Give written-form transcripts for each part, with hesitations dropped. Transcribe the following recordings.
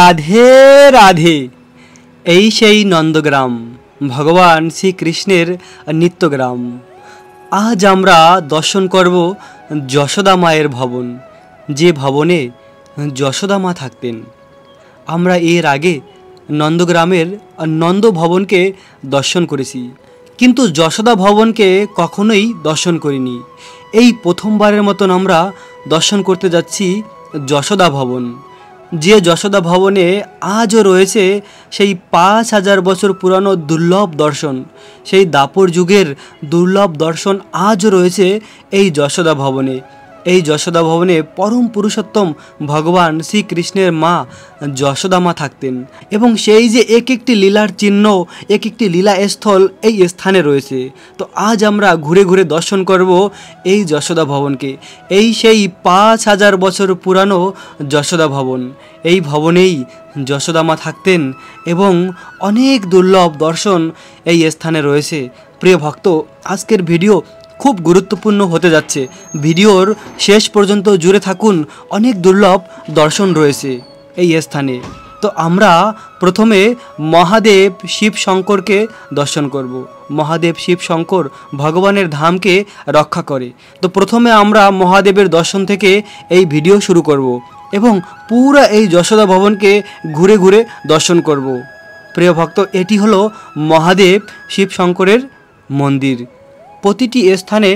রাধে রাধে। এই সেই নন্দগ্রাম, ভগবান শ্রীকৃষ্ণের নিত্যগ্রাম। আজ আমরা দর্শন করব যশোদা মায়ের ভবন, যে ভবনে যশোদা মা থাকতেন। আমরা এর আগে নন্দগ্রামের নন্দ ভবনকে দর্শন করেছি, কিন্তু যশোদা ভবনকে কখনোই দর্শন করিনি। এই প্রথমবারের মতন আমরা দর্শন করতে যাচ্ছি যশোদা ভবন, যে যশোদা ভবনে আজও রয়েছে সেই 5000 বছর পুরানো দুর্লভ দর্শন, সেই দাপর যুগের দুর্লভ দর্শন আজও রয়েছে এই যশোদা ভবনে। এই যশোদা ভবনে পরম পুরুষোত্তম ভগবান শ্রীকৃষ্ণের মা যশোদা মা থাকতেন, এবং সেই যে এক একটি লীলার চিহ্ন, এক একটি লীলা স্থল এই স্থানে রয়েছে। তো আজ আমরা ঘুরে ঘুরে দর্শন করব এই যশোদা ভবনকে, এই সেই 5000 বছর পুরানো যশোদা ভবন। এই ভবনেই যশোদা মা থাকতেন এবং অনেক দুর্লভ দর্শন এই স্থানে রয়েছে। প্রিয় ভক্ত, আজকের ভিডিও খুব গুরুত্বপূর্ণ হতে যাচ্ছে। ভিডিওর শেষ পর্যন্ত জুড়ে থাকুন, অনেক দুর্লভ দর্শন রয়েছে এই স্থানে। তো আমরা প্রথমে মহাদেব শিব শঙ্করকে দর্শন করব। মহাদেব শিব শঙ্কর ভগবানের ধামকে রক্ষা করে। তো প্রথমে আমরা মহাদেবের দর্শন থেকে এই ভিডিও শুরু করব এবং পুরো এই যশোদা ভবনকে ঘুরে ঘুরে দর্শন করব। প্রিয় ভক্ত, এটি হলো মহাদেব শিব শঙ্করের মন্দির। প্রতিটি স্থানে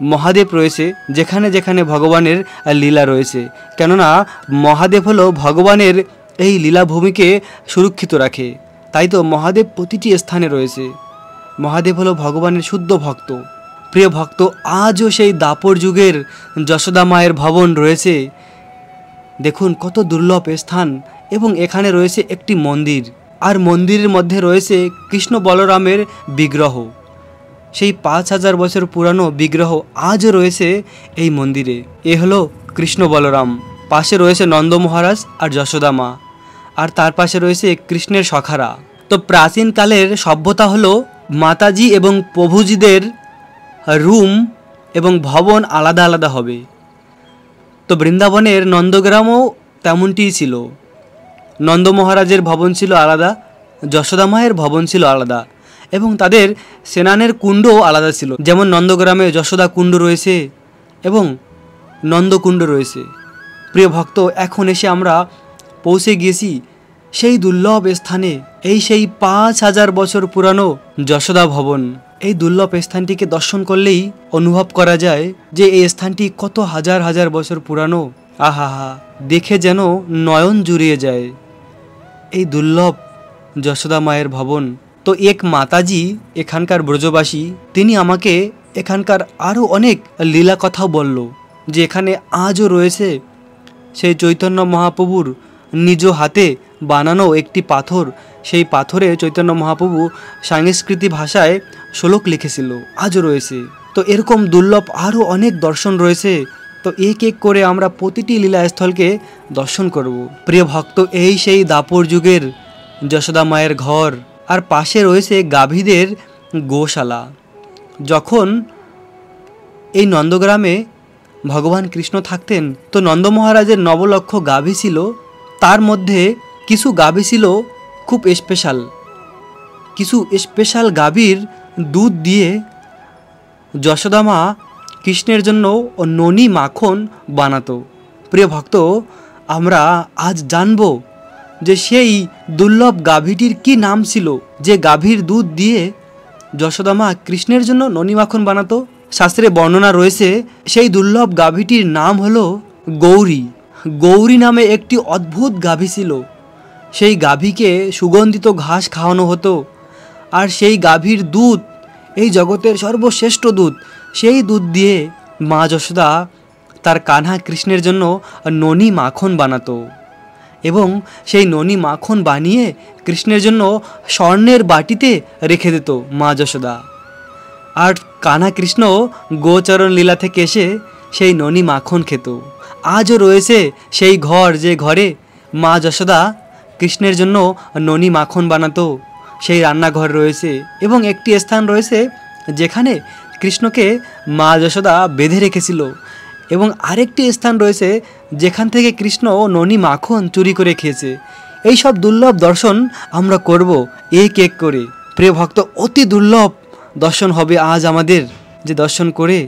মহাদেব রয়েছে, যেখানে যেখানে ভগবানের লীলা রয়েছে, কেননা মহাদেব হলো ভগবানের এই লীলাভূমিকে সুরক্ষিত রাখে। তাই তো মহাদেব প্রতিটি স্থানে রয়েছে। মহাদেব হলো ভগবানের শুদ্ধ ভক্ত। প্রিয় ভক্ত, আজও সেই দাপর যুগের যশোদা মায়ের ভবন রয়েছে। দেখুন কত দুর্লভ স্থান, এবং এখানে রয়েছে একটি মন্দির, আর মন্দিরের মধ্যে রয়েছে কৃষ্ণ বলরামের বিগ্রহ। সেই 5000 বছর পুরানো বিগ্রহ আজও রয়েছে এই মন্দিরে। এ হলো কৃষ্ণ বলরাম, পাশে রয়েছে নন্দ মহারাজ আর যশোদা মা, আর তার পাশে রয়েছে কৃষ্ণের সখারা। তো প্রাচীনকালের সভ্যতা হলো মাতাজি এবং প্রভুজিদের রুম এবং ভবন আলাদা আলাদা হবে। তো বৃন্দাবনের নন্দগ্রামও তেমনটিই ছিল। নন্দ মহারাজের ভবন ছিল আলাদা, যশোদা মায়ের ভবন ছিল আলাদা, এবং তাদের স্নানের কুণ্ডও আলাদা ছিল। যেমন নন্দগ্রামে যশোদা কুণ্ড রয়েছে এবং নন্দকুণ্ড রয়েছে। প্রিয় ভক্ত, এখন এসে আমরা পৌঁছে গিয়েছি সেই দুর্লভ স্থানে, এই সেই 5000 বছর পুরানো যশোদা ভবন। এই দুর্লভ স্থানটিকে দর্শন করলেই অনুভব করা যায় যে এই স্থানটি কত হাজার হাজার বছর পুরানো। আহা হা, দেখে যেন নয়ন জুড়িয়ে যায় এই দুর্লভ যশোদা মায়ের ভবন। তো এক মাতাজি, এখানকার ব্রজবাসী, তিনি আমাকে এখানকার আরও অনেক লীলা কথাও বলল, যে এখানে আজও রয়েছে সেই চৈতন্য মহাপ্রভুর নিজ হাতে বানানো একটি পাথর। সেই পাথরে চৈতন্য মহাপ্রভু সংস্কৃতি ভাষায় শ্লোক লিখেছিল, আজও রয়েছে। তো এরকম দুর্লভ আরও অনেক দর্শন রয়েছে। তো এক এক করে আমরা প্রতিটি লীলাস্থলকে দর্শন করব। প্রিয় ভক্ত, এই সেই দাপর যুগের যশোদা মায়ের ঘর, আর পাশে রয়েছে গাভীদের গোশালা। যখন এই নন্দগ্রামে ভগবান কৃষ্ণ থাকতেন, তো নন্দ মহারাজের 9 লক্ষ গাভী ছিল। তার মধ্যে কিছু গাভী ছিল খুব স্পেশাল। কিছু স্পেশাল গাভীর দুধ দিয়ে যশোদা মা কৃষ্ণের জন্য ননি মাখন বানাতো। প্রিয় ভক্ত, আমরা আজ জানব যে সেই দুর্লভ গাভীটির কি নাম ছিল, যে গাভীর দুধ দিয়ে যশোদা মা কৃষ্ণের জন্য ননি মাখন বানাতো। শাস্ত্রে বর্ণনা রয়েছে সেই দুর্লভ গাভীটির নাম হলো গৌরী। গৌরী নামে একটি অদ্ভুত গাভী ছিল। সেই গাভীকে সুগন্ধিত ঘাস খাওয়ানো হতো, আর সেই গাভীর দুধ এই জগতের সর্বশ্রেষ্ঠ দুধ। সেই দুধ দিয়ে মা যশোদা তার কানহা কৃষ্ণের জন্য ননি মাখন বানাতো, এবং সেই ননি মাখন বানিয়ে কৃষ্ণের জন্য স্বর্ণের বাটিতে রেখে দিত মা যশোদা। আর কানহা কৃষ্ণ গোচরণ লীলা থেকে এসে সেই ননি মাখন খেত। আজও রয়েছে সেই ঘর, যে ঘরে মা যশোদা কৃষ্ণের জন্য ননি মাখন বানাতো। সেই রান্নাঘর রয়েছে, এবং একটি স্থান রয়েছে যেখানে কৃষ্ণকে মা যশোদা বেঁধে রেখেছিল, এবং আরেকটি স্থান রয়েছে যেখান থেকে কৃষ্ণ ননি মাখন চুরি করে খেয়েছে। এই সব দুর্লভ দর্শন আমরা করব এক এক করে। প্রিয় ভক্ত, অতি দুর্লভ দর্শন হবে আজ আমাদের, যে দর্শন করে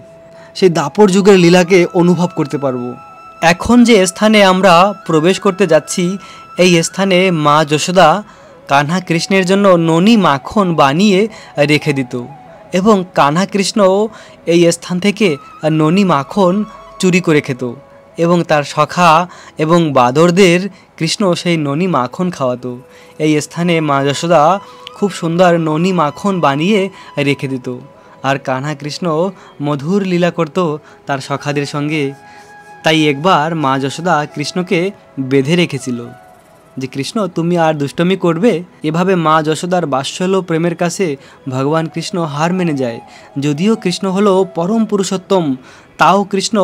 সেই দাপর যুগের লীলাকে অনুভব করতে পারবো। এখন যে স্থানে আমরা প্রবেশ করতে যাচ্ছি, এই স্থানে মা যশোদা কানহা কৃষ্ণের জন্য ননি মাখন বানিয়ে রেখে দিত, এবং কানহা কৃষ্ণ এই স্থান থেকে ননি মাখন চুরি করে খেত, এবং তার সখা এবং বাদরদের কৃষ্ণ সেই ননি মাখন খাওয়াতো। এই স্থানে মা যশোদা খুব সুন্দর ননি মাখন বানিয়ে রেখে দিত, আর কানহা কৃষ্ণ মধুর লীলা করত তার সখাদের সঙ্গে। তাই একবার মা যশোদা কৃষ্ণকে বেঁধে রেখেছিল যে কৃষ্ণ তুমি আর দুষ্টমি করবে। এভাবে মা যশোদার বাৎসল্য প্রেমের কাছে ভগবান কৃষ্ণ হার মেনে যায়। যদিও কৃষ্ণ হলো পরম পুরুষোত্তম, তাও কৃষ্ণ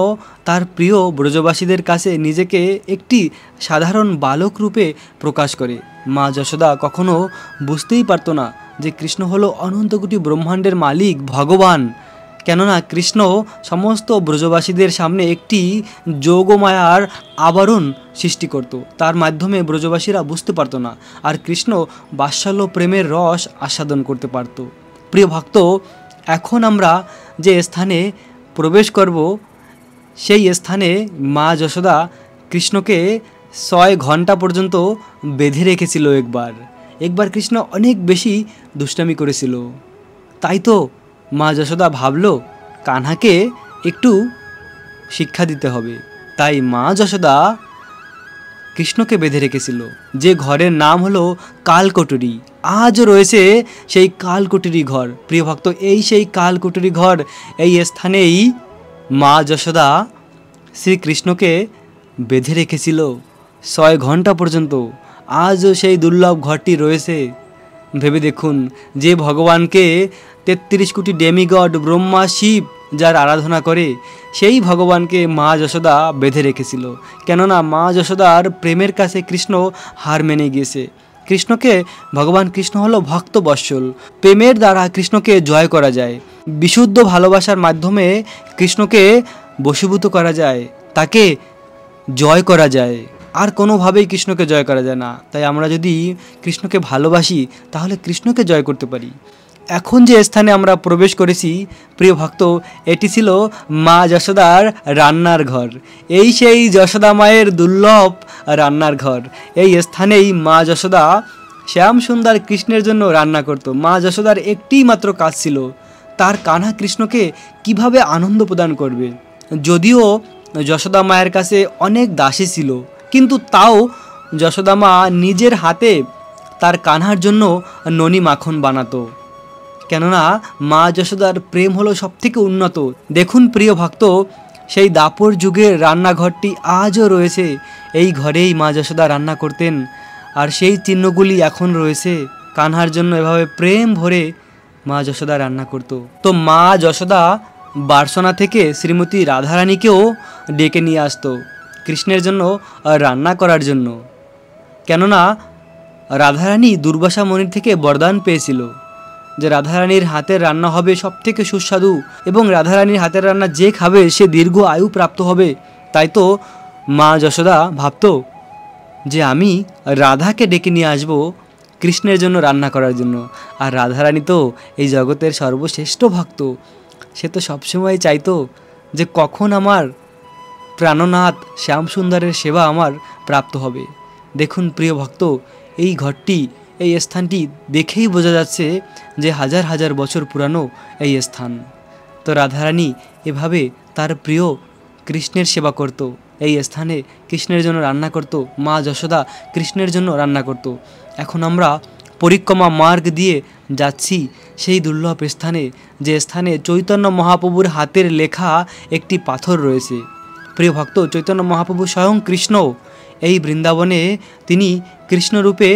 তার প্রিয় ব্রজবাসীদের কাছে নিজেকে একটি সাধারণ বালক রূপে প্রকাশ করে। মা যশোদা কখনো বুঝতেই পারত না যে কৃষ্ণ হলো অনন্তকোটি ব্রহ্মাণ্ডের মালিক ভগবান, কেননা কৃষ্ণ সমস্ত ব্রজবাসীদের সামনে একটি যোগমায়ার আবরণ সৃষ্টি করত, তার মাধ্যমে ব্রজবাসীরা বুঝতে পারতো না, আর কৃষ্ণ বাৎসল্য প্রেমের রস আস্বাদন করতে পারত। প্রিয় ভক্ত, এখন আমরা যে স্থানে প্রবেশ করব, সেই স্থানে মা যশোদা কৃষ্ণকে 6 ঘন্টা পর্যন্ত বেঁধে রেখেছিল। একবার কৃষ্ণ অনেক বেশি দুষ্টামি করেছিল, তাই তো মা যশোদা ভাবল কানহাকে একটু শিক্ষা দিতে হবে। তাই মা যশোদা কৃষ্ণকে বেঁধে রেখেছিল, যে ঘরের নাম হলো কালকটুরি। আজও রয়েছে সেই কালকটুরি ঘর। প্রিয় ভক্ত, এই সেই কালকটুরি ঘর, এই স্থানেই মা যশোদা শ্রীকৃষ্ণকে বেঁধে রেখেছিল 6 ঘন্টা পর্যন্ত। আজও সেই দুর্লভ ঘরটি রয়েছে। ভেবে দেখুন, যে ভগবানকে 33 কোটি ডেমিগড ব্রহ্মা শিব যার আরাধনা করে, সেই ভগবানকে মা যশোদা বেঁধে রেখেছিল, কেননা মা যশোদার প্রেমের কাছে কৃষ্ণ হার মেনে গিয়েছে। কৃষ্ণকে ভগবান কৃষ্ণ হলো ভক্ত বৎসল, প্রেমের দ্বারা কৃষ্ণকে জয় করা যায়। বিশুদ্ধ ভালোবাসার মাধ্যমে কৃষ্ণকে বশীভূত করা যায়, তাকে জয় করা যায়, আর কোনোভাবেই কৃষ্ণকে জয় করা যায় না। তাই আমরা যদি কৃষ্ণকে ভালোবাসি তাহলে কৃষ্ণকে জয় করতে পারি। এখন যে স্থানে আমরা প্রবেশ করেছি প্রিয় ভক্ত, এটি ছিল মা যশোদার রান্নার ঘর। এই সেই যশোদা মায়ের দুর্লভ রান্নার ঘর। এই স্থানেই মা যশোদা শ্যাম সুন্দর কৃষ্ণের জন্য রান্না করত। মা যশোদার একটিই মাত্র কাজ ছিল, তার কানহা কৃষ্ণকে কিভাবে আনন্দ প্রদান করবে। যদিও যশোদা মায়ের কাছে অনেক দাসী ছিল, কিন্তু তাও যশোদা মা নিজের হাতে তার কানহার জন্য ননি মাখন বানাতো, কেননা মা যশোদার প্রেম হলো সবথেকে উন্নত। দেখুন প্রিয় ভক্ত, সেই দাপর যুগের রান্নাঘরটি আজও রয়েছে। এই ঘরেই মা যশোদা রান্না করতেন, আর সেই চিহ্নগুলি এখন রয়েছে। কানহার জন্য এভাবে প্রেম ভরে মা যশোদা রান্না করত। তো মা যশোদা বার্সনা থেকে শ্রীমতী রাধারানীকেও ডেকে নিয়ে আসতো কৃষ্ণের জন্য রান্না করার জন্য, কেননা রাধারানী দুর্বাসা মুনির থেকে বরদান পেয়েছিল যে রাধারানীর হাতের রান্না হবে সবথেকে সুস্বাদু, এবং রাধারানীর হাতের রান্না যে খাবে সে দীর্ঘ আয়ু প্রাপ্ত হবে। তাই তো মা যশোদা ভাবত যে আমি রাধাকে ডেকে নিয়ে আসবো কৃষ্ণের জন্য রান্না করার জন্য। আর রাধারানী তো এই জগতের সর্বশ্রেষ্ঠ ভক্ত, সে তো সবসময় চাইতো যে কখন আমার প্রাণনাথ শ্যামসুন্দরের সেবা আমার প্রাপ্ত হবে। দেখুন প্রিয় ভক্ত, এই ঘরটি, এই স্থানটি দেখেই বোঝা যাচ্ছে যে হাজার হাজার বছর পুরানো এই স্থান। তো রাধারানী এভাবে তার প্রিয় কৃষ্ণের সেবা করত, এই স্থানে কৃষ্ণের জন্য রান্না করত। মা যশোদা কৃষ্ণের জন্য রান্না করত। এখন আমরা পরিক্রমা মার্গ দিয়ে যাচ্ছি সেই দুর্লভ স্থানে, যে স্থানে চৈতন্য মহাপ্রভুর হাতের লেখা একটি পাথর রয়েছে। প্রিয় ভক্ত, চৈতন্য মহাপ্রভু স্বয়ং কৃষ্ণ এই বৃন্দাবনে তিনি কৃষ্ণরূপে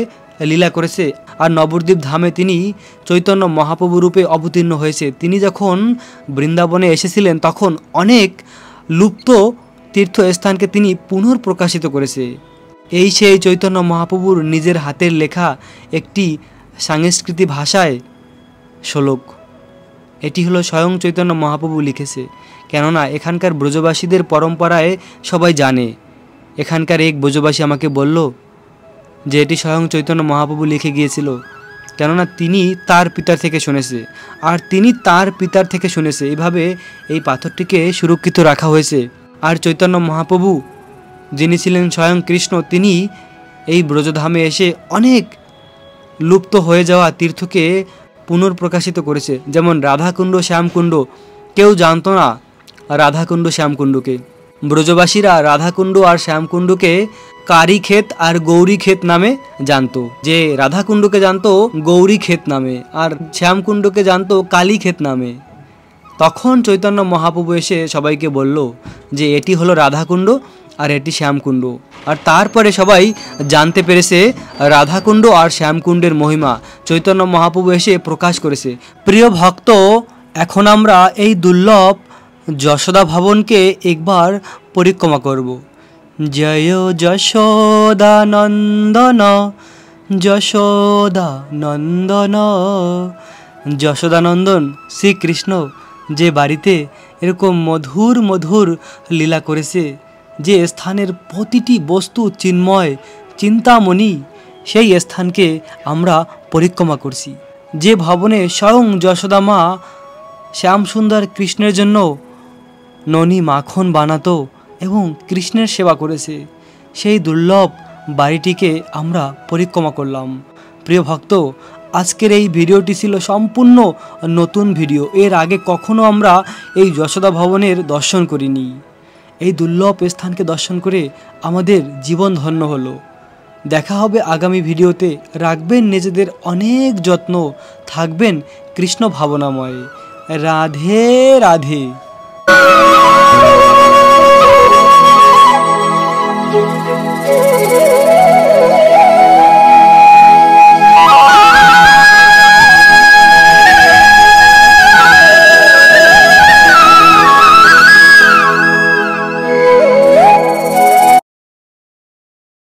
লীলা করেছে, আর নবদ্বীপ ধামে তিনি চৈতন্য মহাপ্রভু রূপে অবতীর্ণ হয়েছে। তিনি যখন বৃন্দাবনে এসেছিলেন তখন অনেক লুপ্ত তীর্থস্থানকে তিনি পুনর্প্রকাশিত করেছে। এই সেই চৈতন্য মহাপ্রভুর নিজের হাতের লেখা একটি সংস্কৃতি ভাষায় শ্লোক। এটি হলো স্বয়ং চৈতন্য মহাপ্রভু লিখেছে, কেননা এখানকার ব্রজবাসীদের পরম্পরায় সবাই জানে। এখানকার এক ব্রজবাসী আমাকে বলল যে এটি স্বয়ং চৈতন্য মহাপ্রভু লিখে গিয়েছিল, কেননা তিনি তার পিতার থেকে শুনেছে আর তিনি তার পিতার থেকে শুনেছে। এইভাবে এই পাথরটিকে সুরক্ষিত রাখা হয়েছে। আর চৈতন্য মহাপ্রভু যিনি ছিলেন স্বয়ং কৃষ্ণ, তিনি এই ব্রজধামে এসে অনেক লুপ্ত হয়ে যাওয়া তীর্থকে পুনর্প্রকাশিত করেছে। যেমন রাধাকুণ্ড, শ্যামকুণ্ড, কেউ জানতো না রাধাকুণ্ড শ্যামকুণ্ডকে। ব্রজবাসীরা রাধাকুণ্ড আর শ্যামকুণ্ডকে কালীক্ষেত আর গৌরীক্ষেত নামে জানতো। যে রাধাকুণ্ডকে জানতো গৌরীক্ষেত নামে আর শ্যামকুণ্ডকে জানতো কালীক্ষেত নামে। তখন চৈতন্য মহাপ্রভু এসে সবাইকে বলল যে এটি হলো রাধাকুণ্ড আর এটি শ্যামকুণ্ড। আর তারপরে সবাই জানতে পেরেছে রাধাকুণ্ড আর শ্যামকুণ্ডের মহিমা চৈতন্য মহাপ্রভু এসে প্রকাশ করেছে। প্রিয় ভক্ত, এখন আমরা এই দুর্লভ যশোদা ভবনকে একবার পরিক্রমা করব। জয় যশোদা নন্দন, যশোদা নন্দন। যশোদানন্দন শ্রীকৃষ্ণ যে বাড়িতে এরকম মধুর মধুর লীলা করেছে, যে স্থানের প্রতিটি বস্তু চিন্ময় চিন্তামণি, সেই স্থানকে আমরা পরিক্রমা করছি। যে ভবনে স্বয়ং যশোদা মা শ্যামসুন্দর কৃষ্ণের জন্য ননি মাখন বানাতো এবং কৃষ্ণের সেবা করেছে, সেই দুর্লভ বাড়িটিকে আমরা পরিক্রমা করলাম। প্রিয় ভক্ত, আজকের এই ভিডিওটি ছিল সম্পূর্ণ নতুন ভিডিও। এর আগে কখনো আমরা এই যশোদা ভবনের দর্শন করিনি। এই দুর্লভ স্থানকে দর্শন করে আমাদের জীবন ধন্য হলো। দেখা হবে আগামী ভিডিওতে। রাখবেন নিজেদের অনেক যত্ন, থাকবেন কৃষ্ণ ভাবনাময়। রাধে রাধে।